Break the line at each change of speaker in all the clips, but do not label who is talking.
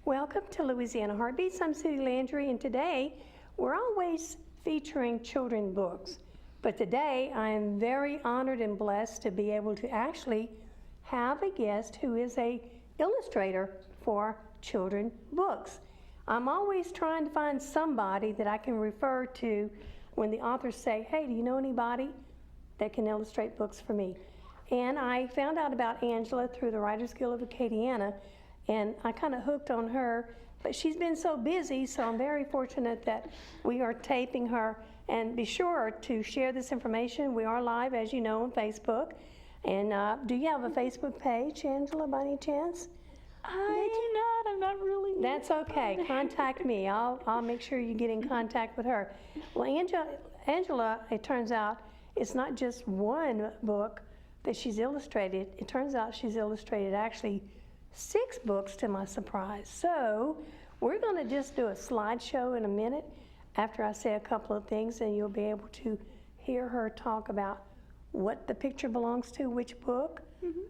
Welcome to Louisiana Heartbeats. I'm Sue Landry, and today we're always featuring children's books. But today I am very honored and blessed to be able to actually have a guest who is an illustrator for children's books. I'm always trying to find somebody that I can refer to when the authors say, hey, do you know anybody that can illustrate books for me? And I found out about Angela through the Writers Guild of Acadiana, and I kind of hooked on her, but she's been so busy, so I'm very fortunate that we are taping her. And be sure to share this information. We are live, as you know, on Facebook. And do you have a Facebook page, Angela, by any chance?
I do not. I'm not really.
That's okay. Contact me. I'll make sure you get in contact with her. Well, Angela, it turns out, it's not just one book that she's illustrated. It turns out she's illustrated actually 6 books, to my surprise. So we're going to just do a slideshow in a minute after I say a couple of things, and you'll be able to hear her talk about what the picture belongs to, which book,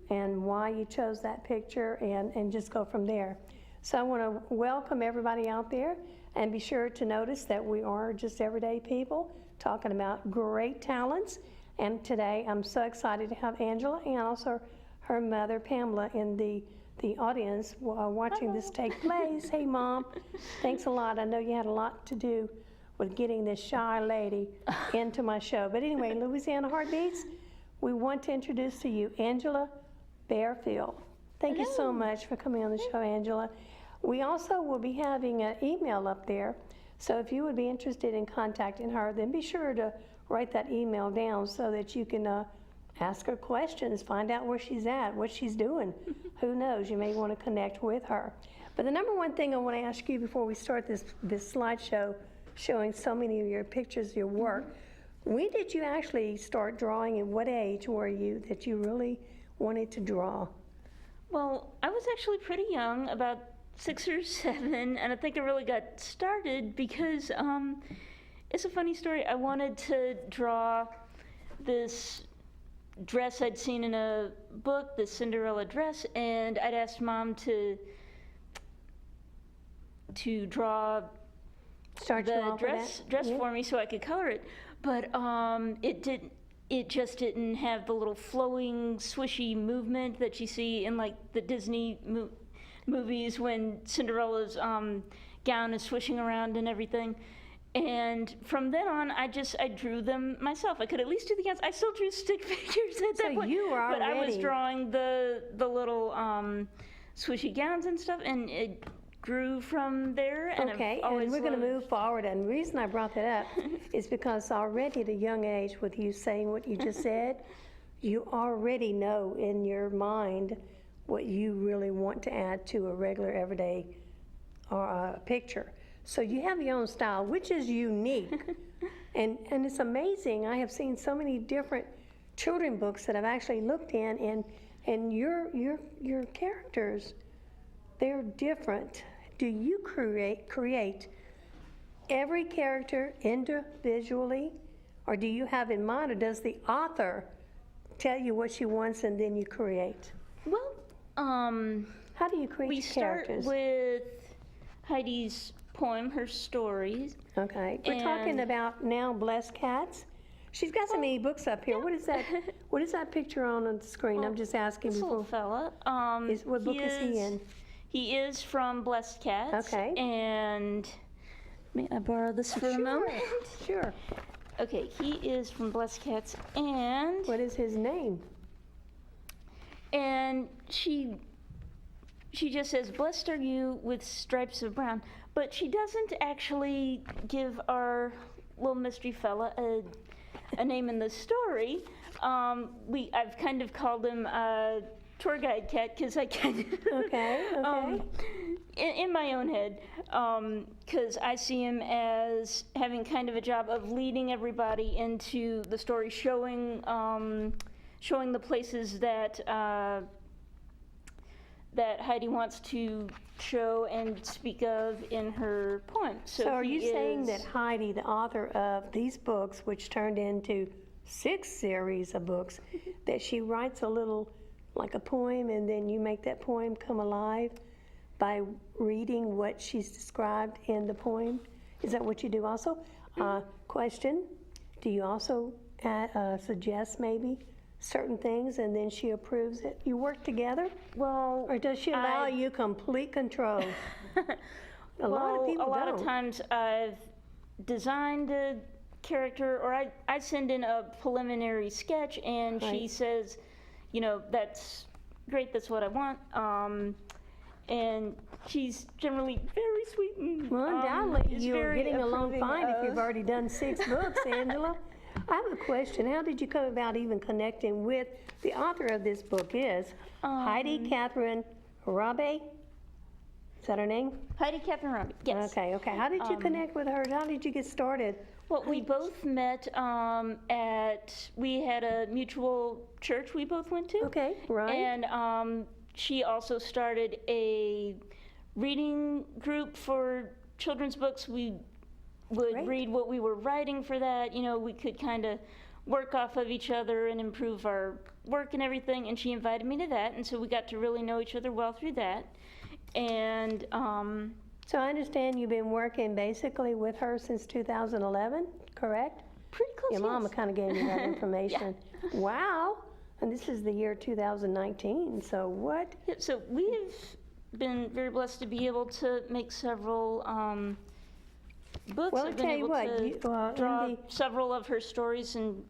and why you chose that picture, and just go from there. So I want to welcome everybody out there, and be sure to notice that we are just everyday people talking about great talents. And today I'm so excited to have Angela and also her mother, Pamela, in the audience watching this take place. Hey, Mom, thanks a lot. I know you had a lot to do with getting this shy lady into my show. But anyway, Louisiana Heartbeats, we want to introduce to you Angela-Barefield. Thank you so much for coming on the show, Angela. We also will be having an email up there, so if you would be interested in contacting her, then be sure to write that email down so that you can ask her questions, find out where she's at, what she's doing. Who knows, you may want to connect with her. But the number one thing I want to ask you before we start this slideshow showing so many of your pictures, your work, when did you actually start drawing, and what age were you that you really wanted to draw?
Well, I was actually pretty young, about 6 or 7, and I think I really got started because it's a funny story. I wanted to draw this dress I'd seen in a book, the Cinderella dress, and I'd asked Mom to draw the dress for me so I could color it, but it just didn't have the little flowing, swishy movement that you see in like the Disney movies when Cinderella's gown is swishing around and everything. And from then on, I drew them myself. I could at least do the gowns. I still drew stick figures at that point.
You were already.
But I was drawing the little swishy gowns and stuff, and it grew from there. And
okay, and we're going to move forward. And the reason I brought that up is because already at a young age, with you saying what you just said, you already know in your mind what you really want to add to a regular, everyday picture. So you have your own style, which is unique, and it's amazing. I have seen so many different children books that I've actually looked in, and your characters, they're different. Do you create every character individually, or do you have in mind, or does the author tell you what she wants and then you create?
Well,
how do you create characters?
We start with Heidi's poem, her stories.
Okay, we're talking about now Blessed Cats. She's got so many books up here. Yeah. What is that? What is that picture on the screen? I'm just asking.
This little fella.
What book is he in?
He is from Blessed Cats.
Okay.
And may I borrow this for a moment?
Sure.
Okay, he is from Blessed Cats, and
what is his name?
And she just says, "Blessed are you with stripes of brown." But she doesn't actually give our little mystery fella a name in the story. I've kind of called him a tour guide cat because I kind of
okay.
In my own head, because I see him as having kind of a job of leading everybody into the story, showing the places that Heidi wants to show and speak of in her poem.
So are you saying that Heidi, the author of these books, which turned into 6 series of books, that she writes a little, like a poem, and then you make that poem come alive by reading what she's described in the poem? Is that what you do also? Question, do you also suggest maybe certain things and then she approves it? You work together?
Well,
Or does she allow you complete control? A lot
of times I've designed a character, or I send in a preliminary sketch, and she says, you know, that's great, that's what I want. And she's generally very sweet and
Well, undoubtedly,
is
you're
very
getting along
approving
fine if
of-
you've already done 6 books, Angela. I have a question. How did you come about even connecting with the author of this book is Heidi Catherine Rabe? Is that her name?
Heidi Catherine Rabe, yes.
Okay. How did you connect with her? How did you get started?
Well, we both met we had a mutual church we both went to.
Okay, right.
And she also started a reading group for children's books. We would
Great.
read what we were writing for that. You know, we could kind of work off of each other and improve our work and everything. And she invited me to that, and so we got to really know each other well through that. And
So I understand you've been working basically with her since 2011, correct?
pretty close.
Your mama
yes.
kind of gave me that information. Wow. And this is the year 2019, so what?
Yeah, so we've been very blessed to be able to make several books.
Well, I'll
I've been
tell you
able
what,
to
in
draw
the-
several of her stories, and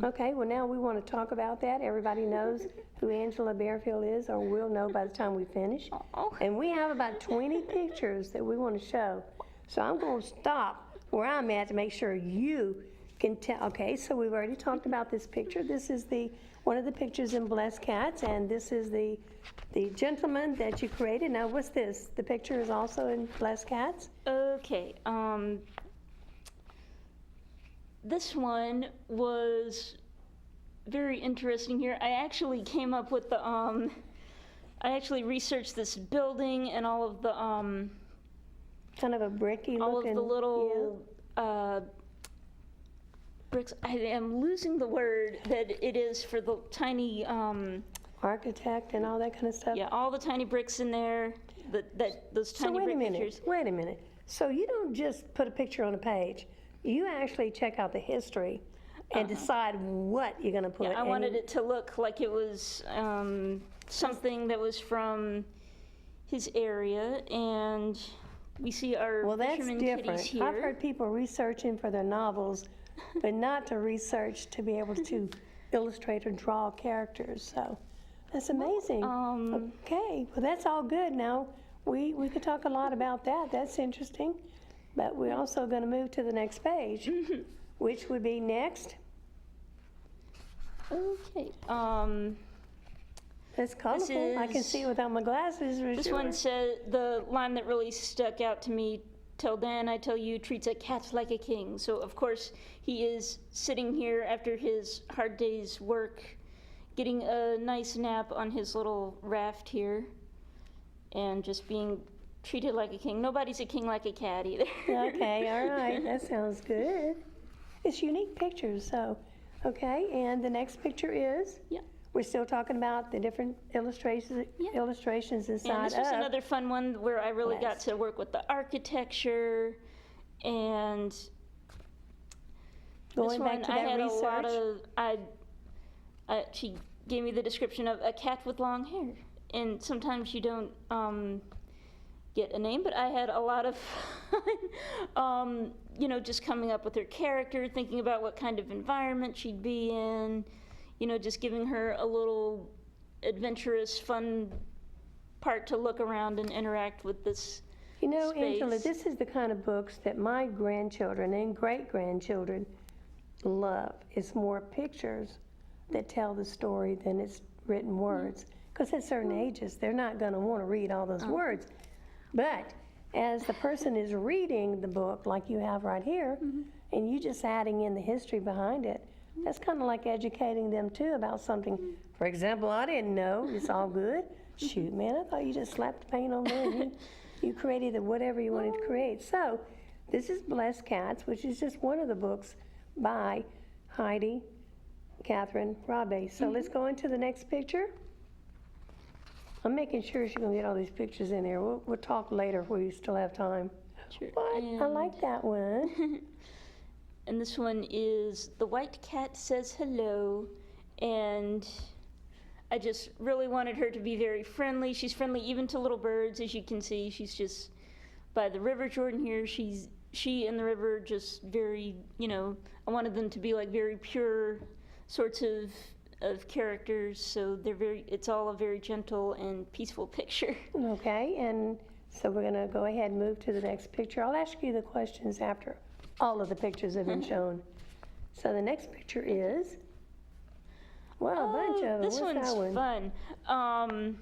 Okay, well, now we want to talk about that. Everybody knows who Angela-Barefield is, or will know by the time we finish.
oh,
And we have about 20 pictures that we want to show. So I'm going to stop where I'm at to make sure you can tell. Okay, so we've already talked about this picture. This is one of the pictures in Blessed Cats, and this is the gentleman that you created. Now, what's this? The picture is also in Blessed Cats?
okay. This one was very interesting here. I actually came up with the I actually researched this building and all of the
Kind of a bricky
all
looking.
of the little bricks. I am losing the word that it is for the tiny
Architect and all that kind of stuff.
yeah, all the tiny bricks in there. Those
So
tiny
wait a
brick
minute.
pictures.
Wait a minute. So you don't just put a picture on a page. You actually check out the history and decide what you're going to put.
Yeah, I wanted it to look like it was something that was from his area, and we see our
Well, that's
fisherman
different.
kitties here.
I've heard people researching for their novels, but not to research to be able to illustrate or draw characters. So that's amazing. Okay, well, that's all good. Now, we could talk a lot about that. That's interesting. But we're also going to move to the next page, which would be next.
Okay.
That's colorful. I can
is-
see it without my glasses. For
This
sure.
one said, the line that really stuck out to me, "Tell Dan I tell you, treats a cat like a king." So of course he is sitting here after his hard day's work, getting a nice nap on his little raft here, and just being treated like a king. Nobody's a king like a cat either.
Okay, all right, that sounds good. It's unique pictures, so, okay, and the next picture is?
Yeah.
We're still talking about the different illustrations inside
And this was
of.
another fun one where I really got
Blessed.
to work with the architecture, and
Going
this
back
one
to
I
that
had
research.
a lot of. She gave me the description of a cat with long hair, and sometimes you don't get a name, but I had a lot of fun, just coming up with her character, thinking about what kind of environment she'd be in, just giving her a little adventurous, fun part to look around and interact with this
Angela,
space.
this is the kind of books that my grandchildren and great-grandchildren love. It's more pictures that tell the story than it's written words. Because at certain ages, they're not going to want to read all those words. But as the person is reading the book, like you have right here, and you just adding in the history behind it, that's kind of like educating them too about something. For example, I didn't know. It's all good. Shoot, man, I thought you just slapped the paint on there and you created whatever you wanted to create. So this is Blessed Cats, which is just one of the books by Heidi Catherine Rabe. So let's go into the next picture. I'm making sure she's gonna get all these pictures in there. We'll talk later if we still have time.
Sure.
What? I like that one.
And this one is The White Cat Says Hello, and I just really wanted her to be very friendly. She's friendly even to little birds, as you can see. She's just by the River Jordan here. She and the river just very, I wanted them to be like very pure sorts of characters, so it's all a very gentle and peaceful picture.
Okay, and so we're gonna go ahead and move to the next picture. I'll ask you the questions after all of the pictures have been shown. So the next picture is, wow, a bunch of them.
This
What's
one's
that one?
fun.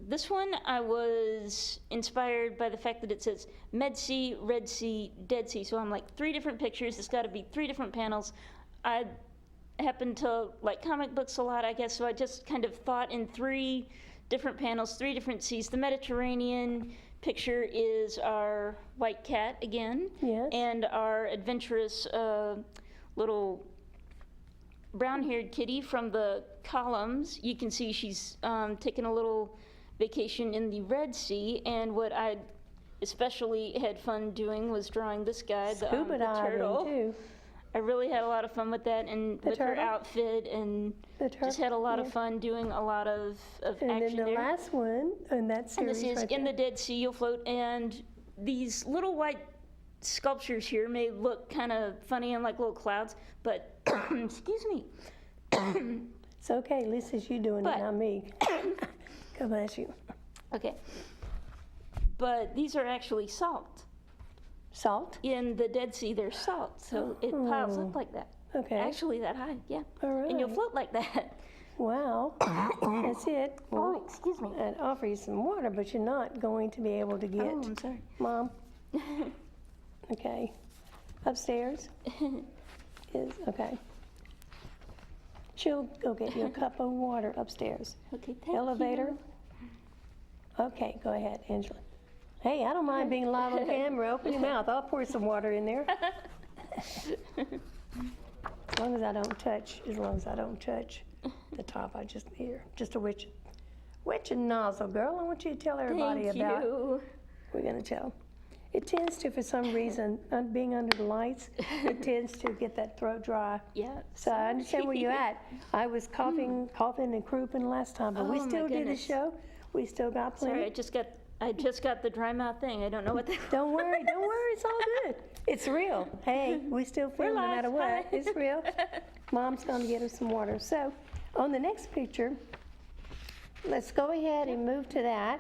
This one I was inspired by the fact that it says Med Sea, Red Sea, Dead Sea. So I'm like 3 different pictures. It's got to be 3 different panels. I happen to like comic books a lot, I guess, so I just kind of thought in 3 different panels, 3 different seas. The Mediterranean picture is our white cat again,
Yes.
and our adventurous little brown-haired kitty from the columns. You can see she's taking a little vacation in the Red Sea, and what I especially had fun doing was drawing this guy, the
Scuba diving,
turtle.
too.
I really had a lot of fun with that, and with her
turtle?
outfit, and
The turtle,
just had a lot
yeah.
of fun doing a lot of
And
action
then the
there.
last one, and that
And
series
this is
right
In
there.
the Dead Sea You'll Float, and these little white sculptures here may look kind of funny and like little clouds, but excuse me.
It's okay, at least it's you doing
But-
it, not me. God bless you.
Okay. But these are actually salt.
Salt?
In the Dead Sea, there's salt, so it piles up like that.
Okay.
Actually, that high, yeah.
All
And you'll
right.
float like that.
Wow. That's it.
Oh, excuse me.
I'd offer you some water, but you're not going to be able to get.
Oh, I'm sorry.
Mom? Okay. Upstairs is, okay. She'll go get you a cup of water upstairs.
Okay, thank
Elevator?
you.
Okay, go ahead, Angela. Hey, I don't mind being live on camera. Open your mouth. I'll pour some water in there. As long as I don't touch the top, I just here. Just a witch and nozzle, girl. I want you to tell everybody
Thank
about.
you.
We're gonna tell. It tends to, for some reason, being under the lights, it tends to get that throat dry.
Yeah.
So I understand where you're at. I was coughing and crouping last time, but we
Oh, my
still do the
goodness.
show. We still got plenty.
Sorry, I just got the dry mouth thing. I don't know what that
Don't worry, it's all good. It's real. Hey, we still film no
live.
matter what.
Hi.
It's real. Mom's gonna get her some water. So, on the next picture, let's go ahead and move to that,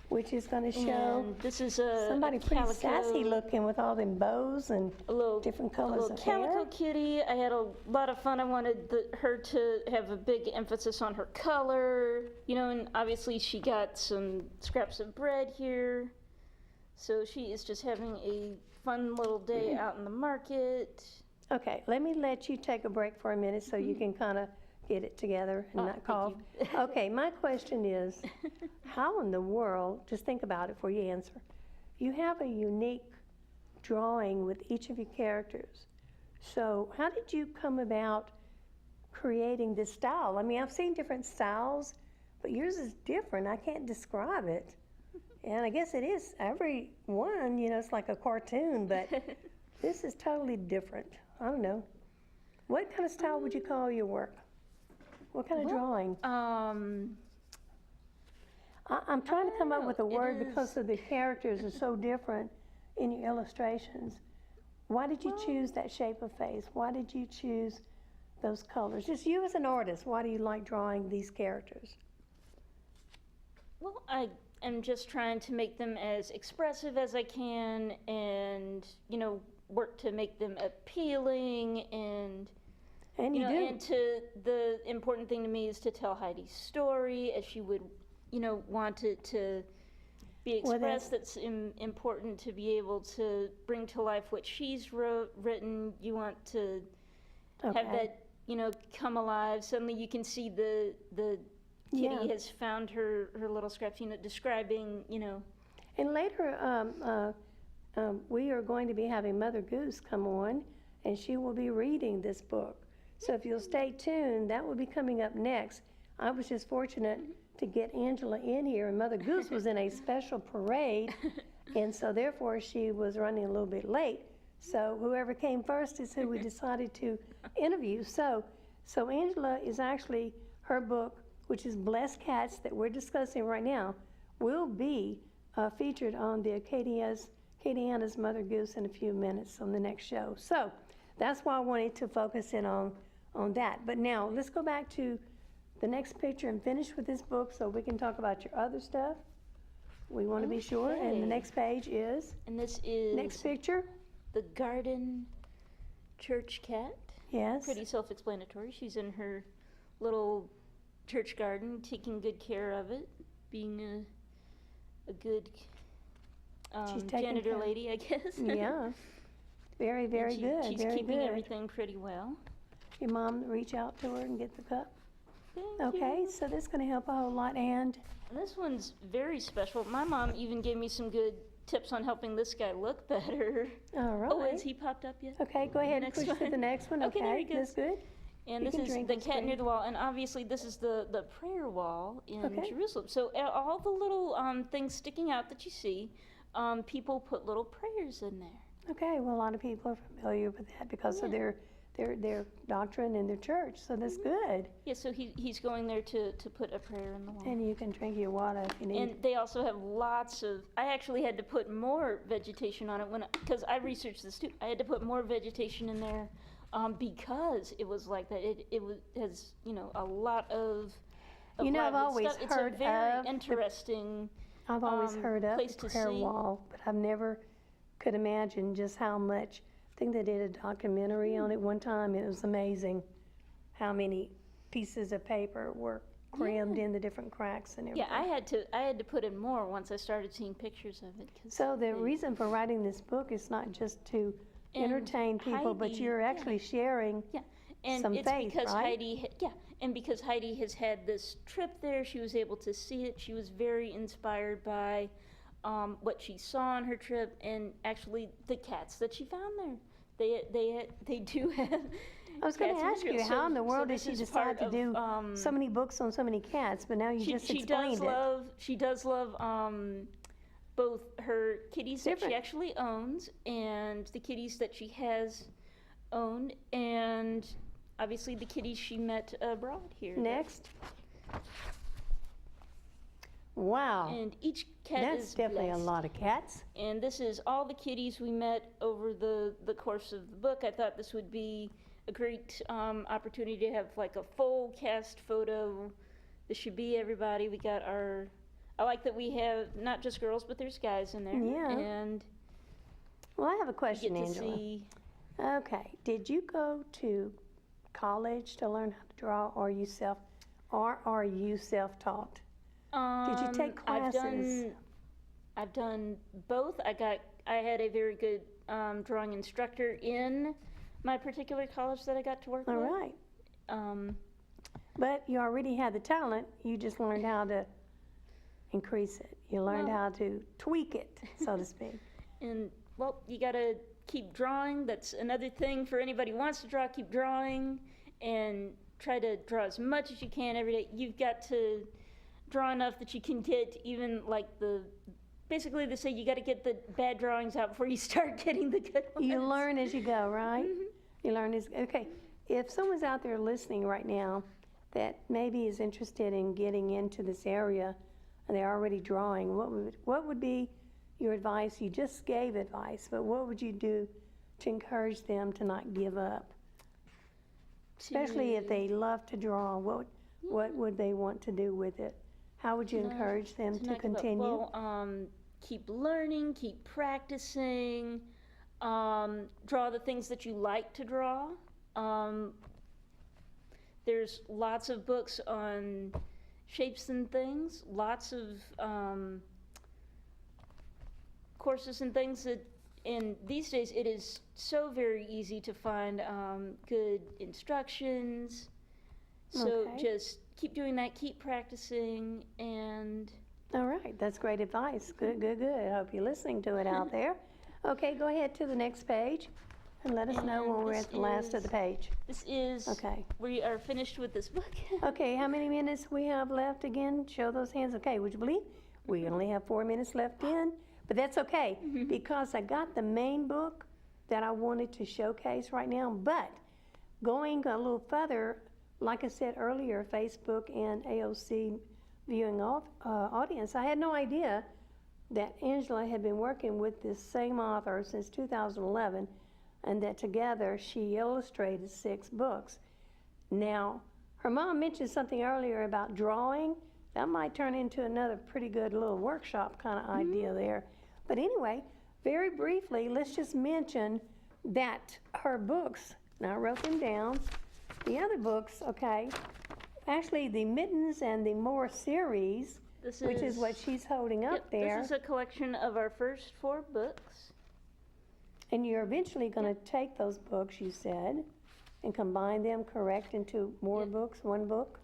which is gonna show
And this is a
somebody pretty
calico,
sassy looking with all them bows and
a little,
different
a
colors
little
of
calico
hair.
kitty. I had a lot of fun. I wanted her to have a big emphasis on her color, and obviously she got some scraps of bread here. So she is just having a fun little day out in the market.
Okay, let me let you take a break for a minute so you can kind of get it together and not
thank
cough.
you.
Okay, my question is, how in the world, just think about it before you answer, you have a unique drawing with each of your characters. So how did you come about creating this style? I mean, I've seen different styles, but yours is different. I can't describe it. And I guess it is, every one, it's like a cartoon, but this is totally different. I don't know. What kind of style would you call your work? What kind of drawing? I'm trying to come up with a word because of the characters are so different in your illustrations. Why did you choose that shape of face? Why did you choose those colors? Just you as an artist, why do you like drawing these characters?
Well, I am just trying to make them as expressive as I can and, work to make them appealing and
And you do.
and the important thing to me is to tell Heidi's story as she would, want it to be
Well,
expressed. That's important to be able to bring to life what she's written. You want to have
Okay.
that, come alive. Suddenly you can see the kitty
Yeah.
has found her little scraps, describing,
And later, we are going to be having Mother Goose come on, and she will be reading this book. So if you'll stay tuned, that will be coming up next. I was just fortunate to get Angela in here, and Mother Goose was in a special parade, and so therefore she was running a little bit late. So whoever came first is who we decided to interview. So Angela is actually, her book, which is Blessed Cats that we're discussing right now, will be featured on the Acadiana's Mother Goose in a few minutes on the next show. So that's why I wanted to focus in on that. But now let's go back to the next picture and finish with this book so we can talk about your other stuff. We want to be sure. And the next page is?
And this is
next picture?
The garden church cat.
Yes.
Pretty self-explanatory. She's in her little church garden, taking good care of it, being a good janitor lady, I guess.
Yeah. Very, very good.
She's keeping everything pretty well.
Your mom reach out to her and get the cup?
Thank you.
So this is going to help a whole lot. And
this one's very special. My mom even gave me some good tips on helping this guy look better.
all right.
Oh, has he popped up yet?
Okay, go ahead and push to the next one.
Okay, there he goes.
That's good.
And this is the cat near the wall, and obviously this is the prayer wall in Jerusalem. So all the little things sticking out that you see, people put little prayers in there.
Okay, well, a lot of people are familiar with that because of their doctrine and their church, so that's good.
Yeah, so he's going there to put a prayer in the wall.
And you can drink your water if you need.
And they also have lots of, I actually had to put more vegetation on it because I researched this too. I had to put more vegetation in there because it was like that. It has, a lot of
I've always
stuff.
heard
it's a very interesting
I've always heard of
place
the
to
prayer
see.
wall, but I've never could imagine just how much. I think they did a documentary on it one time, and it was amazing how many pieces of paper were crammed in the different cracks and everything.
Yeah, I had to put in more once I started seeing pictures of it.
So the reason for writing this book is not just to entertain people, but you're actually sharing
and
some
it's
faith,
because
right?
and because Heidi has had this trip there, she was able to see it. She was very inspired by what she saw on her trip, and actually the cats that she found there. They do have.
I was going to ask you, how in the world did she
this is
decide to
part
do
of,
so many books on so many cats? But now you just explained it.
She does love both her kitties that she actually owns and the kitties that she has owned, and obviously the kitties she met abroad here.
Next. Wow.
And each cat
That's
is
definitely
blessed.
a lot of cats.
And this is all the kitties we met over the course of the book. I thought this would be a great opportunity to have like a full cast photo. This should be everybody. We got I like that we have not just girls, but there's guys in there.
Yeah.
And
well, I have a question,
get to
Angela.
see.
Okay. Did you go to college to learn how to draw, or are you self-taught? Did you take classes?
I've done both. I had a very good drawing instructor in my particular college that I got to work with.
All right. But you already had the talent. You just learned how to increase it. You learned how to tweak it, so to speak.
And well, you got to keep drawing. That's another thing for anybody who wants to draw. Keep drawing and try to draw as much as you can every day. You've got to draw enough that you can get even like basically they say you got to get the bad drawings out before you start getting the good ones.
You learn as you go, right?
Mm-hmm.
You learn okay. If someone's out there listening right now that maybe is interested in getting into this area and they're already drawing, what would be your advice? You just gave advice, but what would you do to encourage them to not give up? Especially if they love to draw, what would they want to do with it? How would you encourage them to continue?
Well, keep learning, keep practicing, draw the things that you like to draw. There's lots of books on shapes and things, lots of courses and things and these days it is so very easy to find good instructions. So just keep doing that, keep practicing, and...
All right, that's great advice. Good, good, good. I hope you're listening to it out there. Okay, go ahead to the next page. And let us know
And
when we're
this
at the last of the page.
This is,
Okay.
we are finished with this book.
Okay, how many minutes we have left again? Show those hands. Okay, would you believe? We only have 4 minutes left in, but that's okay because I got the main book that I wanted to showcase right now. But going a little further, like I said earlier, Facebook and AOC viewing audience, I had no idea that Angela had been working with this same author since 2011, and that together she illustrated 6 books. Now, her mom mentioned something earlier about drawing. That might turn into another pretty good little workshop kind of idea there. But anyway, very briefly, let's just mention that her books, now I wrote them down, the other books, okay, actually the Mittens and the More series, which is what she's holding up there.
This is a collection of our first 4 books.
And you're eventually going to take those books, you said, and combine them, correct, into more books, one book?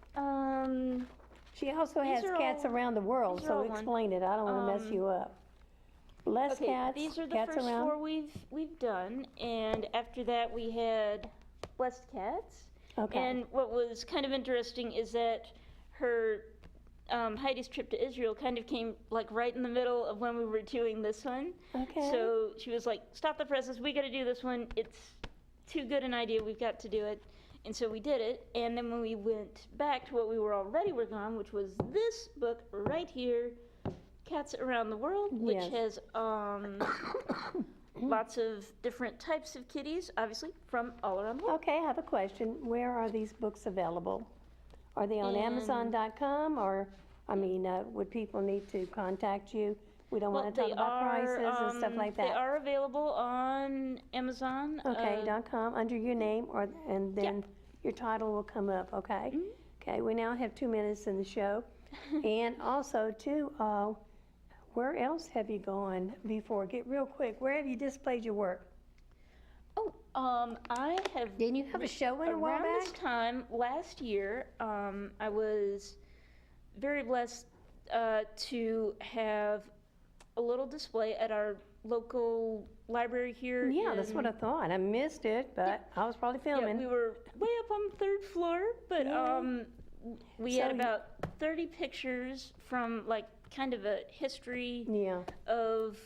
She also has Cats Around the World, so explain it. I don't want to mess you up. Less Cats,
these are the
Cats
first
Around.
4 we've done, and after that we had Blessed Cats.
Okay.
And what was kind of interesting is that her Heidi's trip to Israel kind of came like right in the middle of when we were doing this one.
Okay.
So she was like, "Stop the presses! We got to do this one. It's too good an idea. We've got to do it." And so we did it. And then when we went back to what we were already working on, which was this book right here, Cats Around the World, which has lots of different types of kitties, obviously from all around the world.
Okay, I have a question. Where are these books available? Are they on Amazon.com, or, I mean, would people need to contact you? We don't want to talk about prices and stuff like that.
They are available on Amazon.
Okay, .com, under your name, and then your title will come up, okay? Okay, we now have 2 minutes in the show. And also, too, where else have you gone before? Get real quick. Where have you displayed your work?
I have.
Didn't you have a show in a while
around this time last year? I was very blessed to have a little display at our local library here.
Yeah, that's what I thought. I missed it, but I was probably filming.
Yeah, we were way up on the 3rd floor, but we had about 30 pictures from like kind of a history of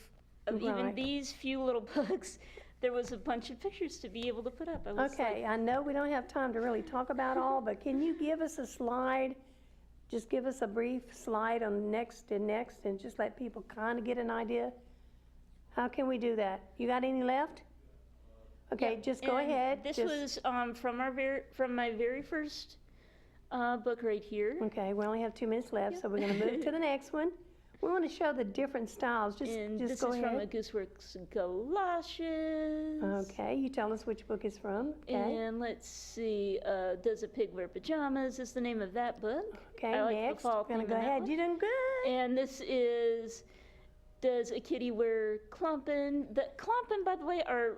even these few little books. There was a bunch of pictures to be able to put up.
Okay, I know we don't have time to really talk about all, but can you give us a slide? Just give us a brief slide on next, and just let people kind of get an idea. How can we do that? You got any left? Okay, just go ahead.
This was from my very first book right here.
Okay, we only have 2 minutes left, so we're going to move to the next one. We want to show the different styles. Just
this
go
is
ahead.
from a Gooseworks Galoshes.
Okay, you tell us which book is from. Okay.
And let's see, Does a Pig Wear Pajamas is the name of that book.
Okay,
I like
next.
the fall
We're going to
theme
go
in that
ahead.
one.
You're doing good.
And this is Does a Kitty Wear Klompen? The Klompen, by the way, are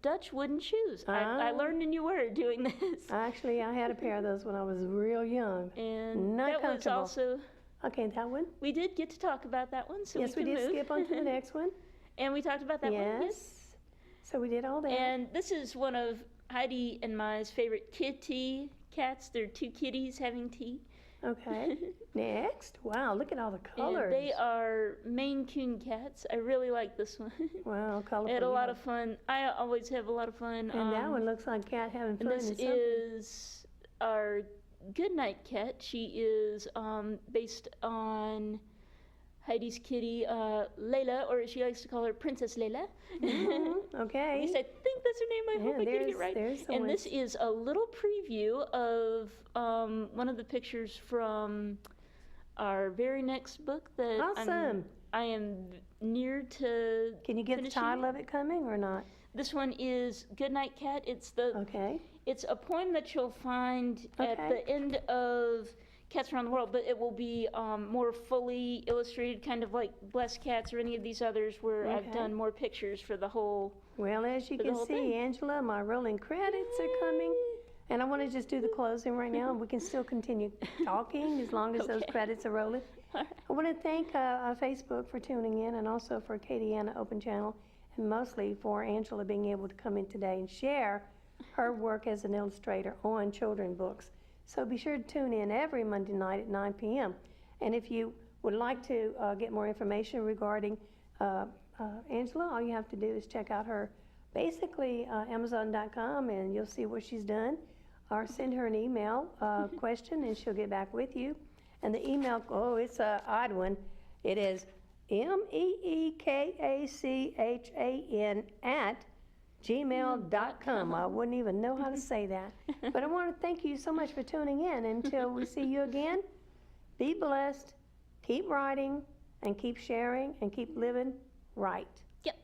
Dutch wooden shoes. I learned a new word doing this.
Actually, I had a pair of those when I was real young.
And
Not
that was
comfortable.
also,
Okay, that one?
we did get to talk about that one, so
Yes, we
can
did
move.
skip on to the next one.
And we talked about that one.
Yes. So we did all that.
And this is one of Heidi and my favorite kitty cats. They're 2 kitties having tea.
Okay. Next. Wow, look at all the colors.
And they are Maine Coon cats. I really like this one.
Wow, colorful.
I had a lot of fun. I always have a lot of fun.
And that one looks like cat having fun.
And this is our Goodnight cat. She is based on Heidi's kitty, Layla, or she likes to call her Princess Layla.
Okay.
At least I think that's her name. I hope I get it right. And this is a little preview of one of the pictures from our very next book that
Awesome.
I am near to.
Can you get the title of it coming or not?
This one is Goodnight Cat. It's it's a poem that you'll find at the end of Cats Around the World, but it will be more fully illustrated, kind of like Blessed Cats or any of these others where I've done more pictures for the whole.
Well, as you can see, Angela, my rolling credits are coming. And I want to just do the closing right now, and we can still continue talking as long as those credits are rolling. I want to thank Facebook for tuning in, and also for Katie Anna Open Channel and mostly for Angela being able to come in today and share her work as an illustrator on children's books. So be sure to tune in every Monday night at 9 p.m. And if you would like to get more information regarding Angela, all you have to do is check out her, basically Amazon.com, and you'll see what she's done. Or send her an email question, and she'll get back with you. And the email, oh, it's an odd one. It is meekachan@gmail.com. I wouldn't even know how to say that. But I want to thank you so much for tuning in. Until we see you again, be blessed, keep writing, and keep sharing, and keep living right.
Yep.